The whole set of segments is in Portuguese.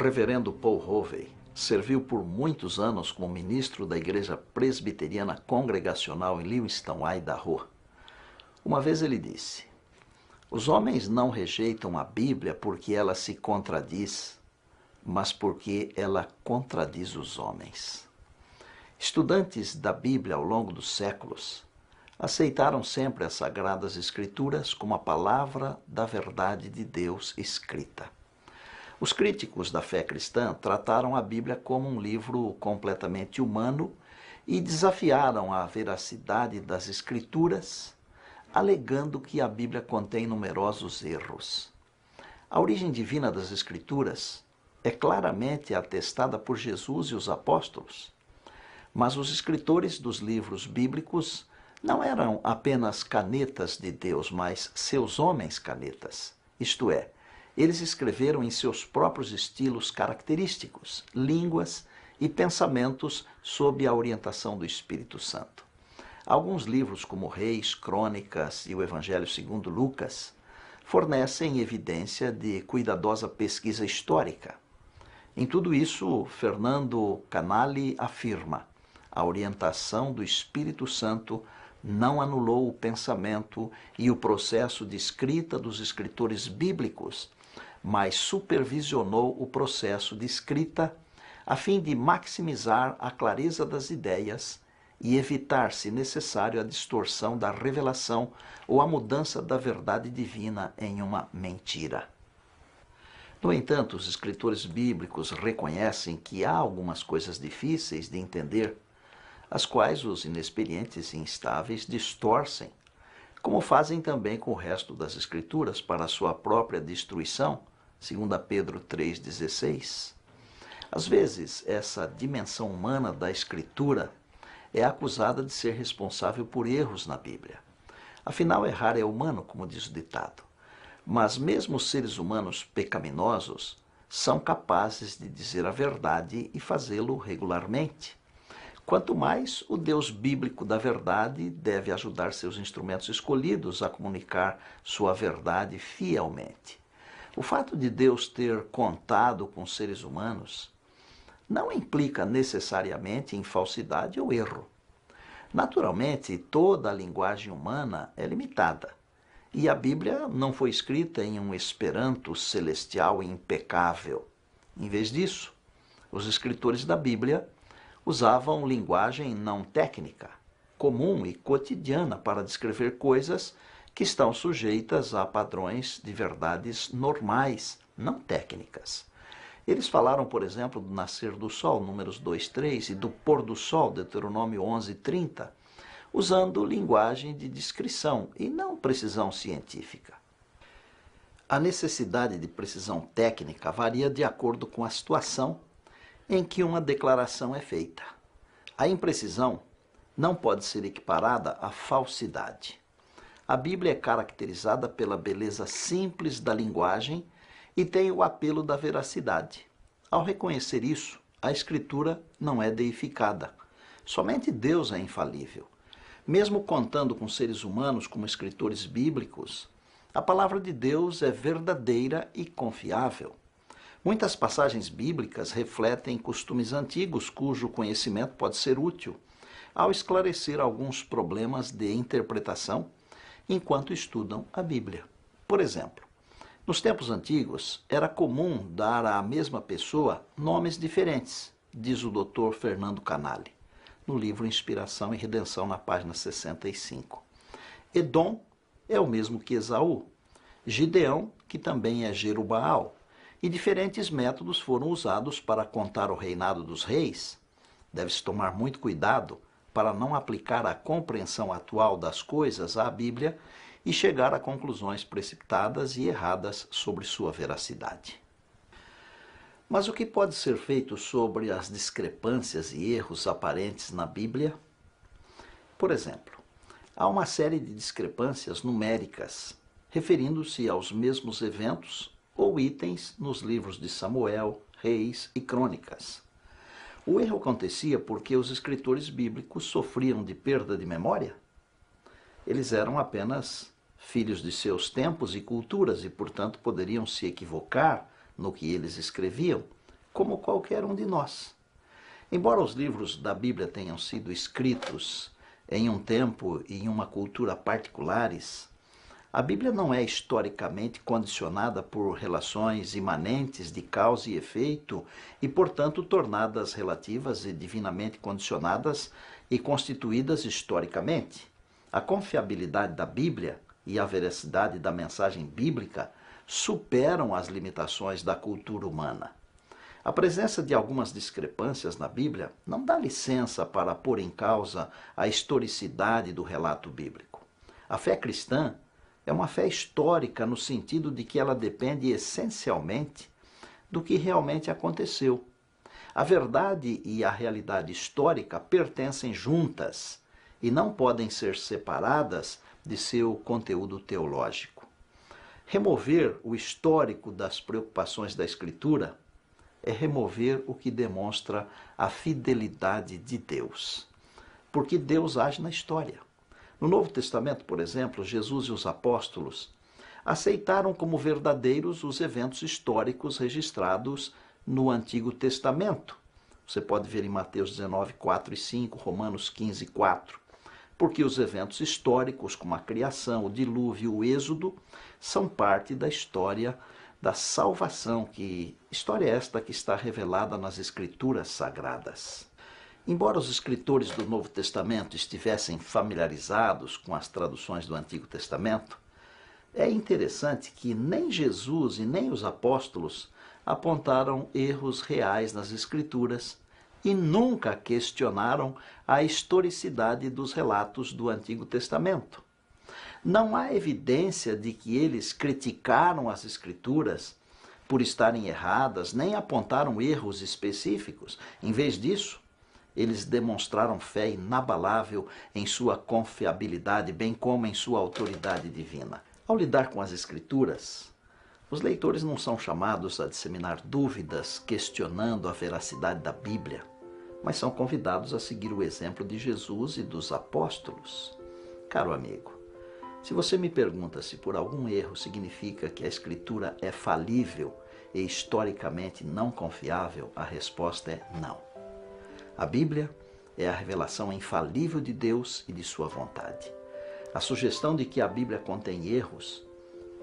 reverendo Paul Hovey serviu por muitos anos como ministro da Igreja Presbiteriana Congregacional em Lewiston, Idaho. Uma vez ele disse: "Os homens não rejeitam a Bíblia porque ela se contradiz, mas porque ela contradiz os homens." Estudantes da Bíblia ao longo dos séculos aceitaram sempre as Sagradas Escrituras como a palavra da verdade de Deus escrita. Os críticos da fé cristã trataram a Bíblia como um livro completamente humano e desafiaram a veracidade das Escrituras, alegando que a Bíblia contém numerosos erros. A origem divina das Escrituras é claramente atestada por Jesus e os apóstolos, mas os escritores dos livros bíblicos não eram apenas canetas de Deus, mas seus homens canetas, isto é, eles escreveram em seus próprios estilos característicos, línguas e pensamentos sob a orientação do Espírito Santo. Alguns livros, como Reis, Crônicas e o Evangelho segundo Lucas, fornecem evidência de cuidadosa pesquisa histórica. Em tudo isso, Fernando Canali afirma: a orientação do Espírito Santo não anulou o pensamento e o processo de escrita dos escritores bíblicos, mas supervisionou o processo de escrita a fim de maximizar a clareza das ideias e evitar, se necessário, a distorção da revelação ou a mudança da verdade divina em uma mentira. No entanto, os escritores bíblicos reconhecem que há algumas coisas difíceis de entender, as quais os inexperientes e instáveis distorcem, como fazem também com o resto das Escrituras para a sua própria destruição, segundo Pedro 3,16. Às vezes, essa dimensão humana da Escritura é acusada de ser responsável por erros na Bíblia. Afinal, errar é humano, como diz o ditado. Mas mesmo os seres humanos pecaminosos são capazes de dizer a verdade e fazê-lo regularmente. Quanto mais, o Deus bíblico da verdade deve ajudar seus instrumentos escolhidos a comunicar sua verdade fielmente. O fato de Deus ter contado com seres humanos não implica necessariamente em falsidade ou erro. Naturalmente, toda a linguagem humana é limitada, e a Bíblia não foi escrita em um Esperanto celestial e impecável. Em vez disso, os escritores da Bíblia usavam linguagem não técnica, comum e cotidiana para descrever coisas que estão sujeitas a padrões de verdades normais, não técnicas. Eles falaram, por exemplo, do nascer do sol, Números 2:3, e do pôr do sol, Deuteronômio 11:30, usando linguagem de descrição e não precisão científica. A necessidade de precisão técnica varia de acordo com a situação em que uma declaração é feita. A imprecisão não pode ser equiparada à falsidade. A Bíblia é caracterizada pela beleza simples da linguagem e tem o apelo da veracidade. Ao reconhecer isso, a Escritura não é deificada. Somente Deus é infalível. Mesmo contando com seres humanos como escritores bíblicos, a palavra de Deus é verdadeira e confiável. Muitas passagens bíblicas refletem costumes antigos cujo conhecimento pode ser útil ao esclarecer alguns problemas de interpretação enquanto estudam a Bíblia. Por exemplo, nos tempos antigos era comum dar à mesma pessoa nomes diferentes, diz o Dr. Fernando Canali, no livro Inspiração e Redenção, na página 65. Edom é o mesmo que Esaú, Gideão, que também é Jerubaal, e diferentes métodos foram usados para contar o reinado dos reis. Deve-se tomar muito cuidado para não aplicar a compreensão atual das coisas à Bíblia e chegar a conclusões precipitadas e erradas sobre sua veracidade. Mas o que pode ser feito sobre as discrepâncias e erros aparentes na Bíblia? Por exemplo, há uma série de discrepâncias numéricas, referindo-se aos mesmos eventos ou itens nos livros de Samuel, Reis e Crônicas. O erro acontecia porque os escritores bíblicos sofriam de perda de memória. Eles eram apenas filhos de seus tempos e culturas e, portanto, poderiam se equivocar no que eles escreviam, como qualquer um de nós. Embora os livros da Bíblia tenham sido escritos em um tempo e em uma cultura particulares, a Bíblia não é historicamente condicionada por relações imanentes de causa e efeito e, portanto, tornadas relativas e divinamente condicionadas e constituídas historicamente. A confiabilidade da Bíblia e a veracidade da mensagem bíblica superam as limitações da cultura humana. A presença de algumas discrepâncias na Bíblia não dá licença para pôr em causa a historicidade do relato bíblico. A fé cristã é uma fé histórica no sentido de que ela depende essencialmente do que realmente aconteceu. A verdade e a realidade histórica pertencem juntas e não podem ser separadas de seu conteúdo teológico. Remover o histórico das preocupações da Escritura é remover o que demonstra a fidelidade de Deus. Porque Deus age na história. No Novo Testamento, por exemplo, Jesus e os apóstolos aceitaram como verdadeiros os eventos históricos registrados no Antigo Testamento. Você pode ver em Mateus 19, 4 e 5, Romanos 15, 4. Porque os eventos históricos, como a criação, o dilúvio, o êxodo, são parte da história da salvação, história esta que está revelada nas Escrituras Sagradas. Embora os escritores do Novo Testamento estivessem familiarizados com as traduções do Antigo Testamento, é interessante que nem Jesus e nem os apóstolos apontaram erros reais nas Escrituras e nunca questionaram a historicidade dos relatos do Antigo Testamento. Não há evidência de que eles criticaram as Escrituras por estarem erradas, nem apontaram erros específicos. Em vez disso, eles demonstraram fé inabalável em sua confiabilidade, bem como em sua autoridade divina. Ao lidar com as Escrituras, os leitores não são chamados a disseminar dúvidas questionando a veracidade da Bíblia, mas são convidados a seguir o exemplo de Jesus e dos apóstolos. Caro amigo, se você me pergunta se por algum erro significa que a Escritura é falível e historicamente não confiável, a resposta é não. A Bíblia é a revelação infalível de Deus e de sua vontade. A sugestão de que a Bíblia contém erros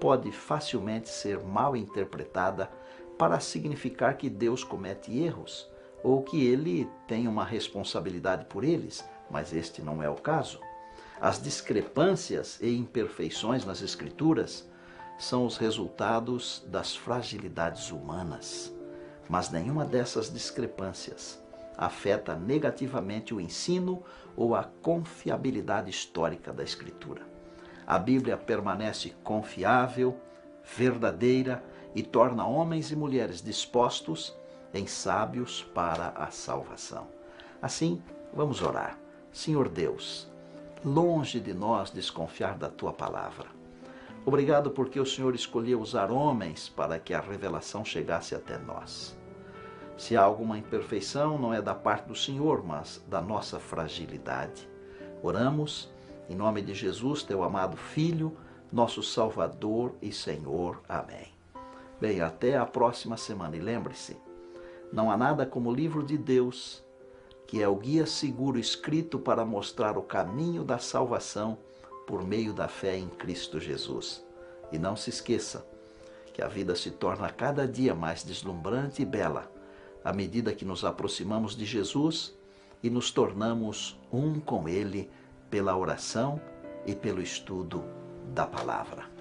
pode facilmente ser mal interpretada para significar que Deus comete erros ou que ele tem uma responsabilidade por eles, mas este não é o caso. As discrepâncias e imperfeições nas Escrituras são os resultados das fragilidades humanas, mas nenhuma dessas discrepâncias afeta negativamente o ensino ou a confiabilidade histórica da Escritura. A Bíblia permanece confiável, verdadeira e torna homens e mulheres dispostos em sábios para a salvação. Assim, vamos orar. Senhor Deus, longe de nós desconfiar da Tua palavra. Obrigado porque o Senhor escolheu usar homens para que a revelação chegasse até nós. Se há alguma imperfeição, não é da parte do Senhor, mas da nossa fragilidade. Oramos em nome de Jesus, Teu amado Filho, nosso Salvador e Senhor. Amém. Bem, até a próxima semana. E lembre-se, não há nada como o livro de Deus, que é o guia seguro escrito para mostrar o caminho da salvação por meio da fé em Cristo Jesus. E não se esqueça que a vida se torna cada dia mais deslumbrante e bela à medida que nos aproximamos de Jesus e nos tornamos um com Ele pela oração e pelo estudo da palavra.